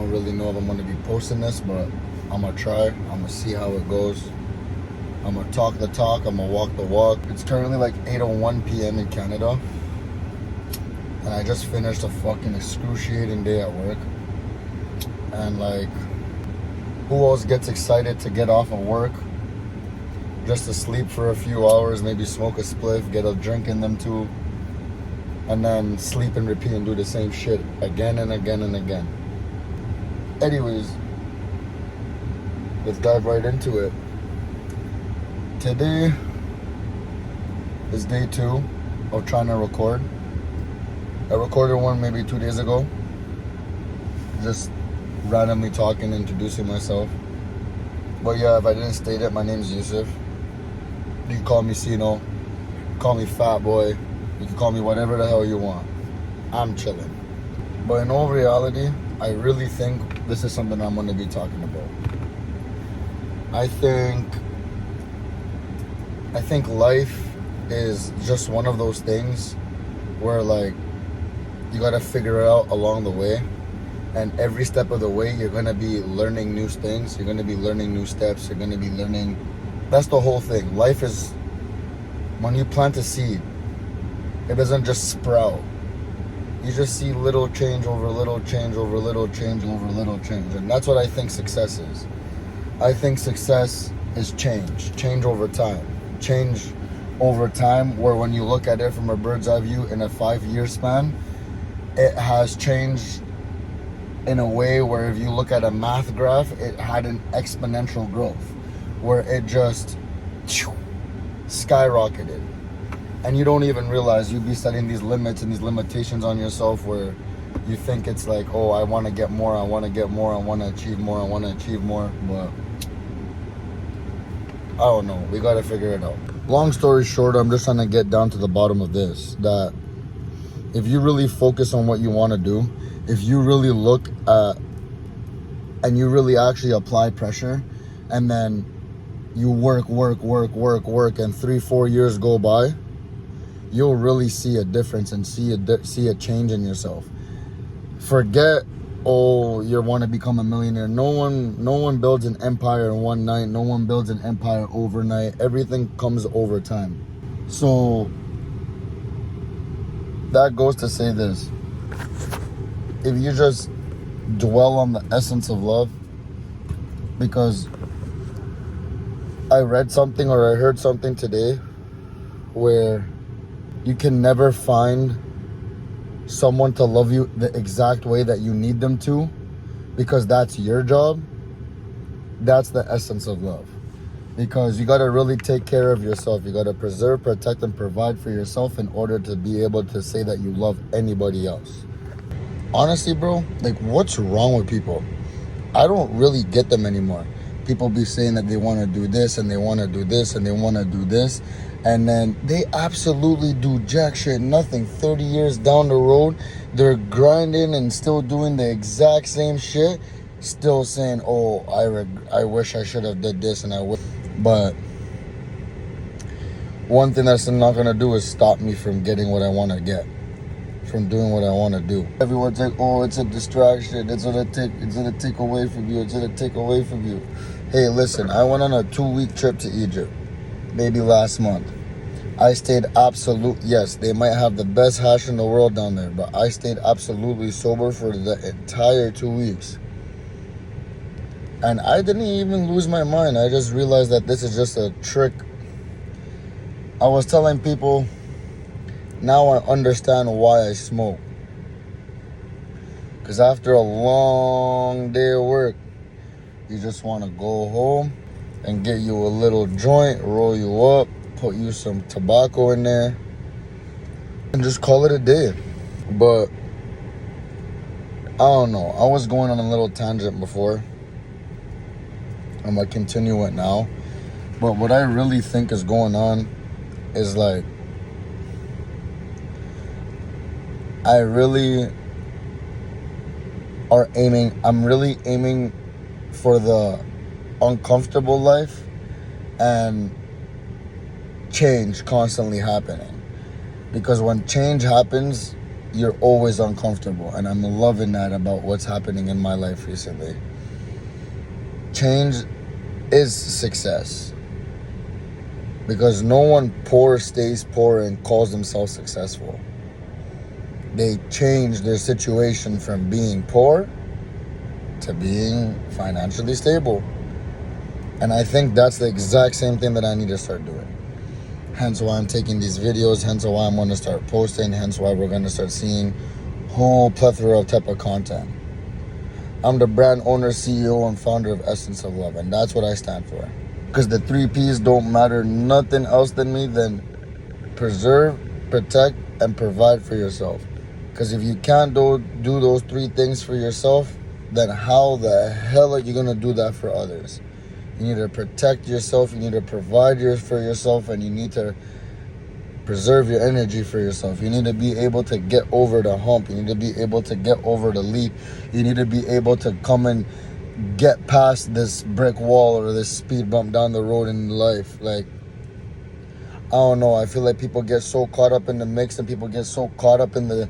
don't really know if I'm going to be posting this, but I'm going to try. I'm going to see how it goes. I'm going to talk the talk. I'm going to walk the walk. It's currently like 8:01 p.m. in Canada. And I just finished a fucking excruciating day at work. And like, who else gets excited to get off of work? Just to sleep for a few hours, maybe smoke a spliff, get a drink in them too. And then sleep and repeat and do the same shit again and again and again. Anyways, let's dive right into it. Today is day 2 of trying to record. I recorded one maybe 2 days ago. Just randomly talking, introducing myself. But yeah, if I didn't state it, my name's Yusuf. You can call me Sino, call me Fat Boy, you can call me whatever the hell you want. I'm chilling. But in all reality, I really think this is something I'm going to be talking about. I think life is just one of those things where like you got to figure it out along the way. And every step of the way, you're going to be learning new things. You're going to be learning new steps. You're going to be learning. That's the whole thing. Life is, when you plant a seed, it doesn't just sprout. You just see little change over little change over little change over little change. And that's what I think success is. I think success is change. Change over time. Change over time, where when you look at it from a bird's eye view in a 5-year span, it has changed in a way where if you look at a math graph, it had an exponential growth where it just skyrocketed. And you don't even realize you'd be setting these limits and these limitations on yourself where you think it's like, oh, I want to get more, I want to get more, I want to achieve more, I want to achieve more. But I don't know. We got to figure it out. Long story short, I'm just trying to get down to the bottom of this. That if you really focus on what you want to do, if you really look at and you really actually apply pressure, and then you work, and 3-4 years go by, you'll really see a difference and see a change in yourself. Forget, oh, you want to become a millionaire. No one builds an empire in one night. No one builds an empire overnight. Everything comes over time. So that goes to say this. If you just dwell on the essence of love, because I read something or I heard something today where you can never find someone to love you the exact way that you need them to, because that's your job. That's the essence of love. Because you got to really take care of yourself. You got to preserve, protect, and provide for yourself in order to be able to say that you love anybody else. Honestly, bro, like, what's wrong with people? I don't really get them anymore. People be saying that they want to do this and they want to do this and they want to do this, and then they absolutely do jack shit, nothing. 30 years down the road, they're grinding and still doing the exact same shit, still saying, oh, I wish I should have did this and I wish. But one thing that's not going to do is stop me from getting what I want to get, from doing what I want to do. Everyone's like, oh, it's a distraction. It's gonna take away from you. It's gonna take away from you. Hey, listen, I went on a 2-week trip to Egypt, maybe last month. I stayed yes, they might have the best hash in the world down there, but I stayed absolutely sober for the entire 2 weeks. And I didn't even lose my mind. I just realized that this is just a trick. I was telling people, now I understand why I smoke. Because after a long day of work, you just want to go home and get you a little joint, roll you up, put you some tobacco in there, and just call it a day. But I don't know. I was going on a little tangent before. I'm going to continue it now. But what I really think is going on is like, I'm really aiming for the uncomfortable life and change constantly happening. Because when change happens, you're always uncomfortable. And I'm loving that about what's happening in my life recently. Change is success. Because no one poor stays poor and calls themselves successful. They change their situation from being poor to being financially stable. And I think that's the exact same thing that I need to start doing. Hence why I'm taking these videos, hence why I'm going to start posting, hence why we're going to start seeing whole plethora of type of content. I'm the brand owner, CEO, and founder of Essence of Love, and that's what I stand for. Because the 3 P's don't matter nothing else than me than preserve, protect, and provide for yourself. Because if you can't do those 3 things for yourself, then how the hell are you going to do that for others? You need to protect yourself, you need to provide for yourself, and you need to preserve your energy for yourself. You need to be able to get over the hump. You need to be able to get over the leap. You need to be able to come and get past this brick wall or this speed bump down the road in life. Like, I don't know, I feel like people get so caught up in the mix and people get so caught up in the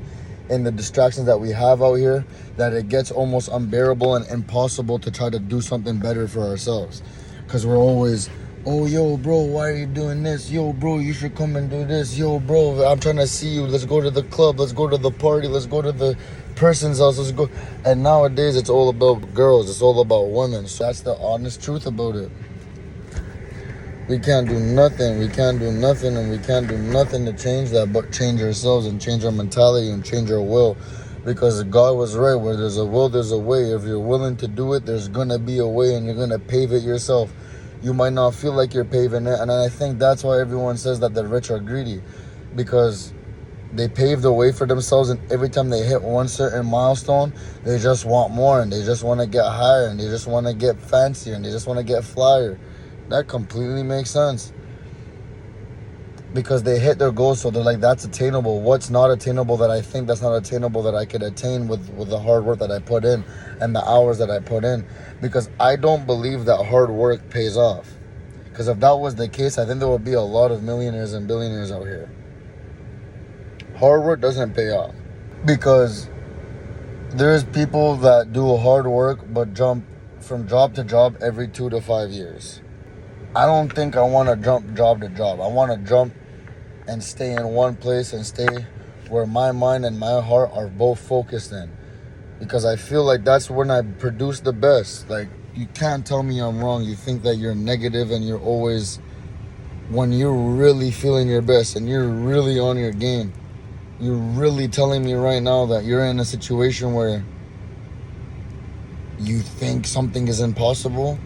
distractions that we have out here that it gets almost unbearable and impossible to try to do something better for ourselves. Because we're always, oh, yo, bro, why are you doing this? Yo, bro, you should come and do this. Yo, bro, I'm trying to see you. Let's go to the club. Let's go to the party. Let's go to the person's house. Let's go. And nowadays, it's all about girls. It's all about women. So that's the honest truth about it. We can't do nothing. We can't do nothing, and we can't do nothing to change that but change ourselves and change our mentality and change our will. Because God was right. Where there's a will, there's a way. If you're willing to do it, there's going to be a way, and you're going to pave it yourself. You might not feel like you're paving it. And I think that's why everyone says that the rich are greedy. Because they pave the way for themselves, and every time they hit one certain milestone, they just want more, and they just want to get higher, and they just want to get fancier, and they just want to get flyer. That completely makes sense. Because they hit their goals, so they're like, that's attainable. What's not attainable that I think that's not attainable that I could attain with the hard work that I put in and the hours that I put in? Because I don't believe that hard work pays off. Because if that was the case, I think there would be a lot of millionaires and billionaires out here. Hard work doesn't pay off. Because there's people that do hard work but jump from job to job every 2 to 5 years. I don't think I want to jump job to job. I want to jump and stay in one place and stay where my mind and my heart are both focused in. Because I feel like that's when I produce the best. Like, you can't tell me I'm wrong. You think that you're negative and you're always, when you're really feeling your best and you're really on your game, you're really telling me right now that you're in a situation where you think something is impossible.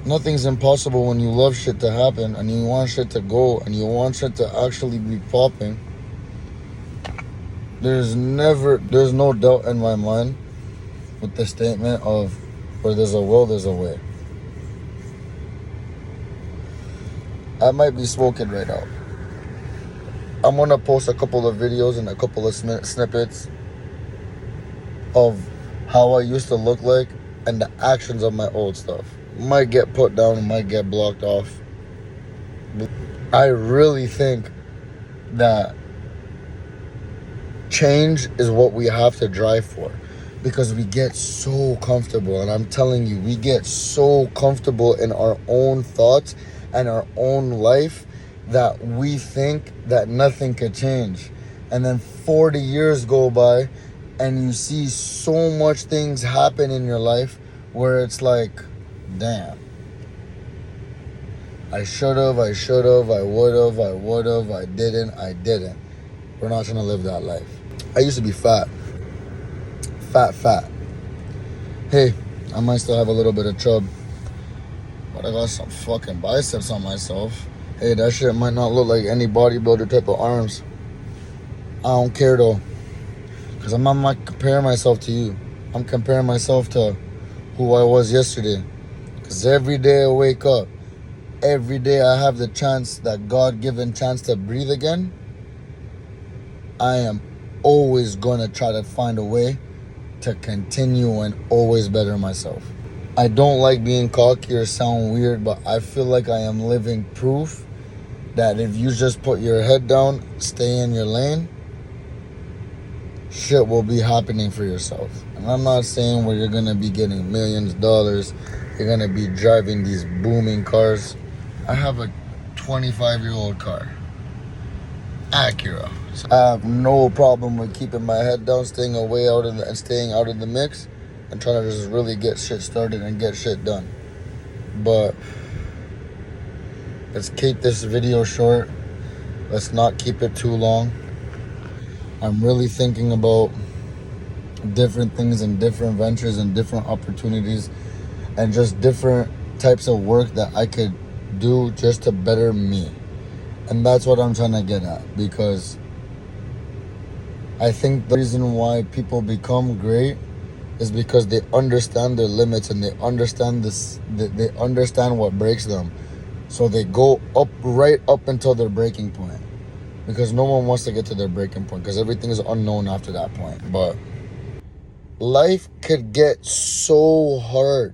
Nothing's impossible when you love shit to happen and you want shit to go and you want shit to actually be popping. There's no doubt in my mind with the statement of where there's a will, there's a way. I might be smoking right now. I'm going to post a couple of videos and a couple of snippets of how I used to look like and the actions of my old stuff. Might get put down and might get blocked off. I really think that change is what we have to drive for, because we get so comfortable, and I'm telling you, we get so comfortable in our own thoughts and our own life that we think that nothing could change. And then 40 years go by and you see so much things happen in your life where it's like, damn, I should've, I would've, I didn't. We're not trying to live that life. I used to be fat. Hey, I might still have a little bit of chub, but I got some fucking biceps on myself. Hey, that shit might not look like any bodybuilder type of arms. I don't care though, because I'm not comparing myself to you. I'm comparing myself to who I was yesterday. Because every day I wake up, every day I have the chance, that God-given chance to breathe again, I am always going to try to find a way to continue and always better myself. I don't like being cocky or sound weird, but I feel like I am living proof that if you just put your head down, stay in your lane, shit will be happening for yourself. And I'm not saying where you're gonna be getting millions of dollars, you're gonna be driving these booming cars. I have a 25-year-old car, Acura. So I have no problem with keeping my head down, staying out of the mix, and trying to just really get shit started and get shit done. But let's keep this video short. Let's not keep it too long. I'm really thinking about different things and different ventures and different opportunities and just different types of work that I could do just to better me. And that's what I'm trying to get at, because I think the reason why people become great is because they understand their limits and they understand they understand what breaks them. So they go right up until their breaking point. Because no one wants to get to their breaking point, because everything is unknown after that point. But life could get so hard,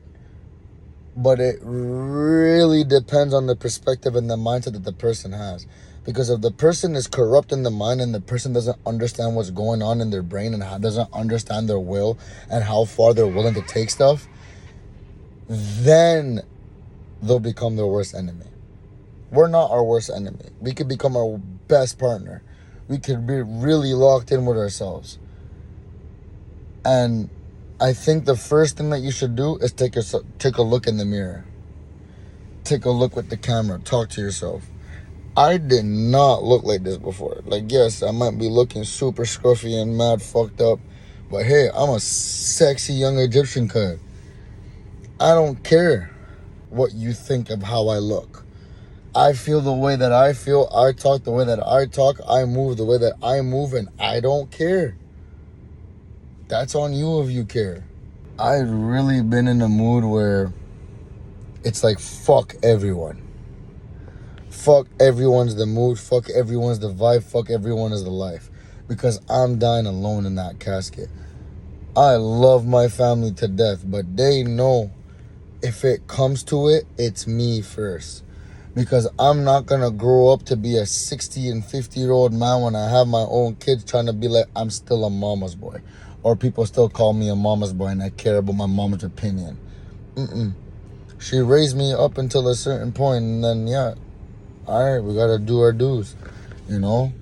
but it really depends on the perspective and the mindset that the person has. Because if the person is corrupt in the mind and the person doesn't understand what's going on in their brain and doesn't understand their will and how far they're willing to take stuff, then they'll become their worst enemy. We're not our worst enemy. We could become our best partner. We could be really locked in with ourselves. And I think the first thing that you should do is take a look in the mirror. Take a look with the camera. Talk to yourself. I did not look like this before. Like, yes, I might be looking super scruffy and mad fucked up, but hey, I'm a sexy young Egyptian kid. I don't care what you think of how I look. I feel the way that I feel. I talk the way that I talk. I move the way that I move, and I don't care. That's on you if you care. I've really been in a mood where it's like, fuck everyone. Fuck everyone's the mood. Fuck everyone's the vibe. Fuck everyone is the life. Because I'm dying alone in that casket. I love my family to death, but they know if it comes to it, it's me first. Because I'm not going to grow up to be a 60 and 50-year-old man when I have my own kids trying to be like, I'm still a mama's boy. Or people still call me a mama's boy and I care about my mama's opinion. She raised me up until a certain point, and then, yeah, all right, we got to do our dues, you know?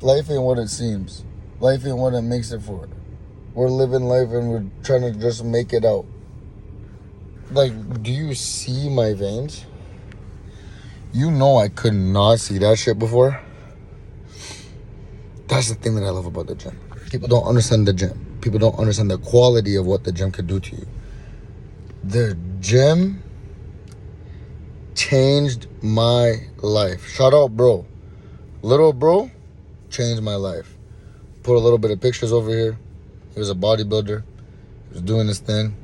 Life ain't what it seems. Life ain't what it makes it for. We're living life and we're trying to just make it out. Like, do you see my veins? You know I could not see that shit before. That's the thing that I love about the gym. People don't understand the gym. People don't understand the quality of what the gym could do to you. The gym changed my life. Shout out, bro. Little bro changed my life. Put a little bit of pictures over here. He was a bodybuilder. He was doing his thing.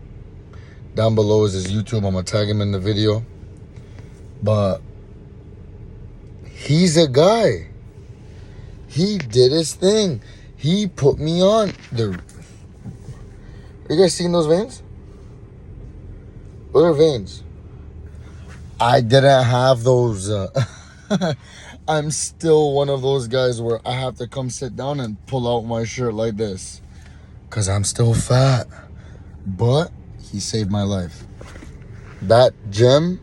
Down below is his YouTube. I'm going to tag him in the video. But he's a guy. He did his thing. He put me on. You guys seeing those veins? What are veins? I didn't have those. I'm still one of those guys where I have to come sit down and pull out my shirt like this. Because I'm still fat. But he saved my life. That gym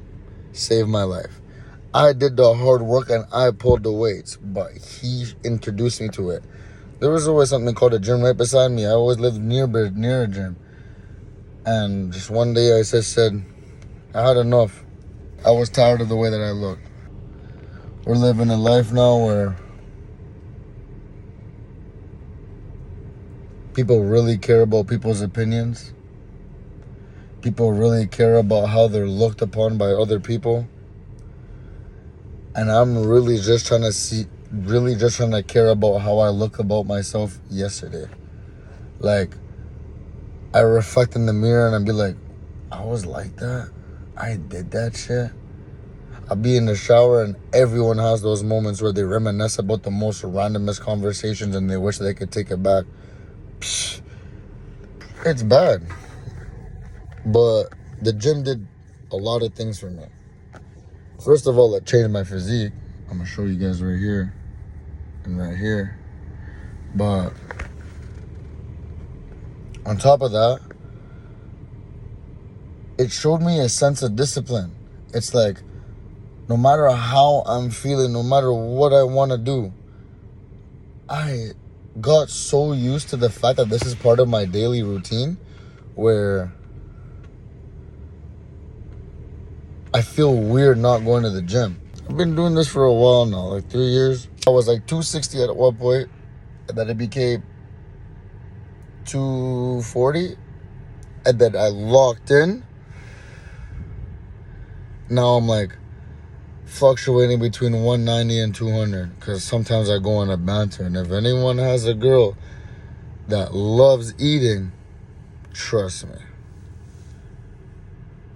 saved my life. I did the hard work and I pulled the weights, but he introduced me to it. There was always something called a gym right beside me. I always lived near a gym. And just one day I just said, I had enough. I was tired of the way that I looked. We're living a life now where people really care about people's opinions. People really care about how they're looked upon by other people. And I'm really just trying to care about how I look about myself yesterday. Like, I reflect in the mirror and I be like, I was like that? I did that shit? I'll be in the shower and everyone has those moments where they reminisce about the most randomest conversations and they wish they could take it back. Psh, it's bad. But the gym did a lot of things for me. First of all, it changed my physique. I'm going to show you guys right here and right here. But On top of that, it showed me a sense of discipline. It's like, no matter how I'm feeling, no matter what I want to do, I got so used to the fact that this is part of my daily routine where I feel weird not going to the gym. I've been doing this for a while now, like 3 years. I was like 260 at one point, and then it became 240, and then I locked in. Now I'm like fluctuating between 190 and 200 because sometimes I go on a banter. And if anyone has a girl that loves eating, trust me,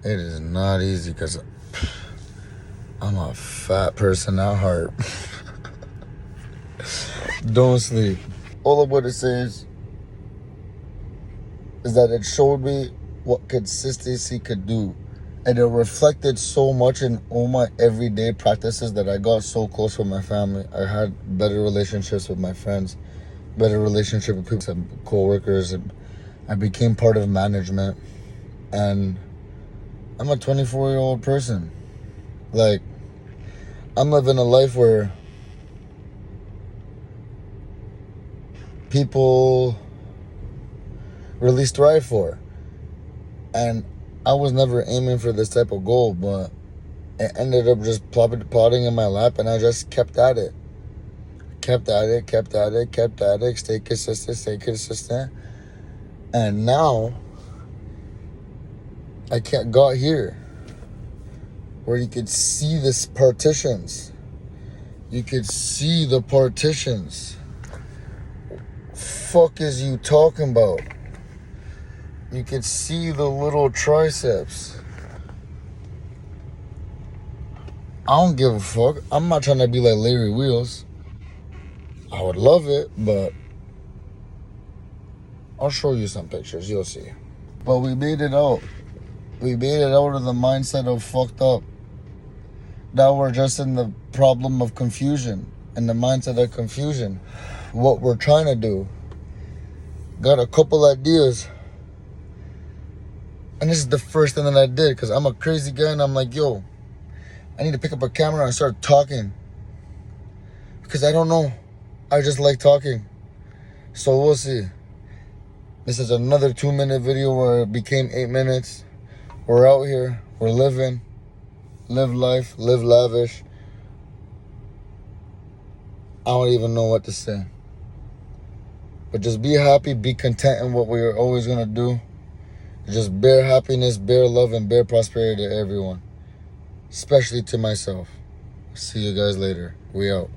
it is not easy because I'm a fat person at heart. Don't sleep. All I'm going to say is that it showed me what consistency could do. And it reflected so much in all my everyday practices that I got so close with my family. I had better relationships with my friends, better relationship with people, and co-workers. And I became part of management. And I'm a 24-year-old person. Like, I'm living a life where people really strive for. And I was never aiming for this type of goal, but it ended up just plodding in my lap, and I just kept at it. Kept at it, stay consistent. And now, I got here, where you could see this partitions. You could see the partitions. Fuck is you talking about? You could see the little triceps. I don't give a fuck. I'm not trying to be like Larry Wheels. I would love it, but I'll show you some pictures. You'll see. But we made it out. We made it out of the mindset of fucked up. Now we're just in the problem of confusion. In the mindset of confusion. What we're trying to do. Got a couple ideas. And this is the first thing that I did, because I'm a crazy guy and I'm like, yo, I need to pick up a camera and start talking. Because I don't know. I just like talking. So we'll see. This is another 2-minute video where it became 8 minutes. We're out here. We're living. Live life. Live lavish. I don't even know what to say. But just be happy. Be content in what we're always going to do. Just bear happiness, bear love, and bear prosperity to everyone. Especially to myself. See you guys later. We out.